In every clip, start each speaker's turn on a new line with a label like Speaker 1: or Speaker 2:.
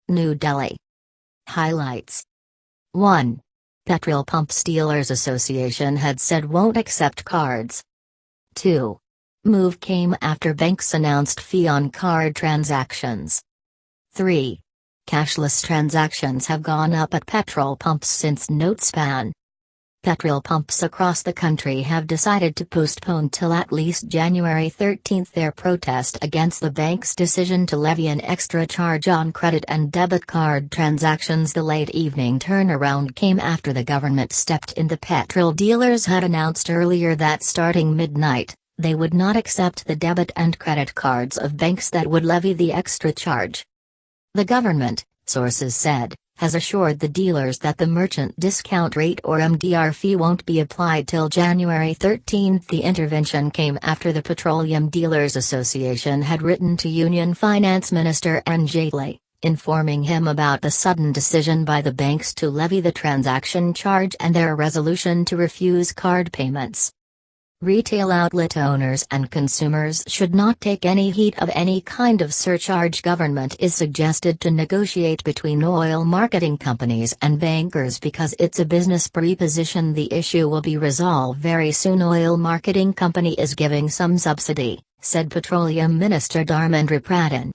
Speaker 1: New Delhi. Highlights. 1. Petrol Pumps Dealers Association had said won't accept cards. 2. Move came after banks announced fee on card transactions. 3. Cashless transactions have gone up at petrol pumps since notes ban. Petrol pumps across the country have decided to postpone till at least January 13 their protest against the bank's decision to levy an extra charge on credit and debit card transactions. The late evening turnaround came after the government stepped in. The petrol dealers had announced earlier that starting midnight, they would not accept the debit and credit cards of banks that would levy the extra charge. The government, sources said, has assured the dealers that the merchant discount rate or MDR fee won't be applied till January 13. The intervention came after the Petroleum Dealers Association had written to Union Finance Minister N. Jaitley, informing him about the sudden decision by the banks to levy the transaction charge and their resolution to refuse card payments. Retail outlet owners and consumers should not take any heed of any kind of surcharge. Government is suggested to negotiate between oil marketing companies and bankers because it's a business preposition. The issue will be resolved very soon. Oil marketing company is giving some subsidy, said Petroleum Minister Dharmendra Pradhan.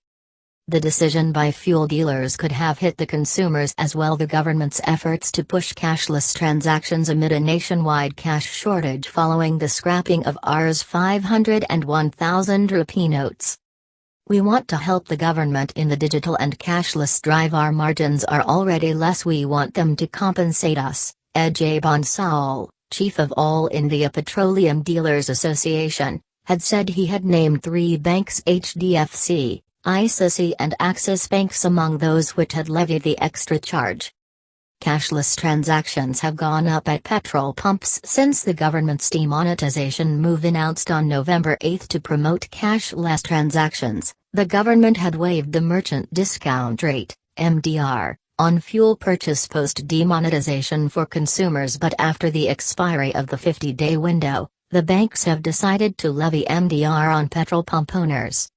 Speaker 1: The decision by fuel dealers could have hit the consumers as well. The government's efforts to push cashless transactions amid a nationwide cash shortage following the scrapping of Rs 500 and 1000 rupee notes. We want to help the government in the digital and cashless drive. Our margins are already less. We want them to compensate us, Ajay Bansal, chief of All India Petroleum Dealers Association, had said. He had named 3 banks, HDFC, ICICI and Axis Banks, among those which had levied the extra charge. Cashless transactions have gone up at petrol pumps since the government's demonetization move announced on November 8 to promote cashless transactions. The government had waived the merchant discount rate, MDR, on fuel purchase post-demonetization for consumers, but after the expiry of the 50-day window, the banks have decided to levy MDR on petrol pump owners.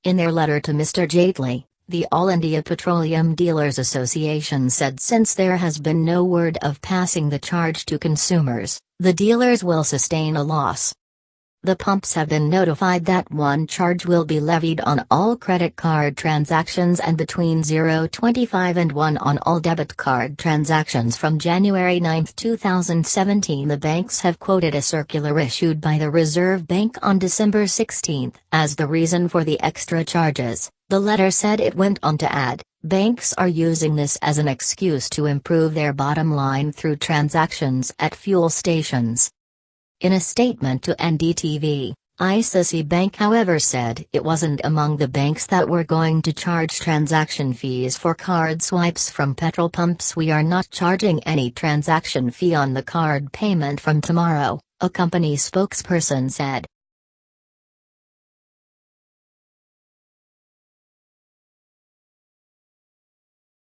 Speaker 1: In their letter to Mr. Jaitley, the All India Petroleum Dealers Association said since there has been no word of passing the charge to consumers, the dealers will sustain a loss. The pumps have been notified that one charge will be levied on all credit card transactions and between 0.25 and 1 on all debit card transactions from January 9, 2017. The banks have quoted a circular issued by the Reserve Bank on December 16 as the reason for the extra charges. The letter said. It went on to add, banks are using this as an excuse to improve their bottom line through transactions at fuel stations. In a statement to NDTV, ICICI Bank however said it wasn't among the banks that were going to charge transaction fees for card swipes from petrol pumps. We are not charging any transaction fee on the card payment from tomorrow, a company spokesperson said.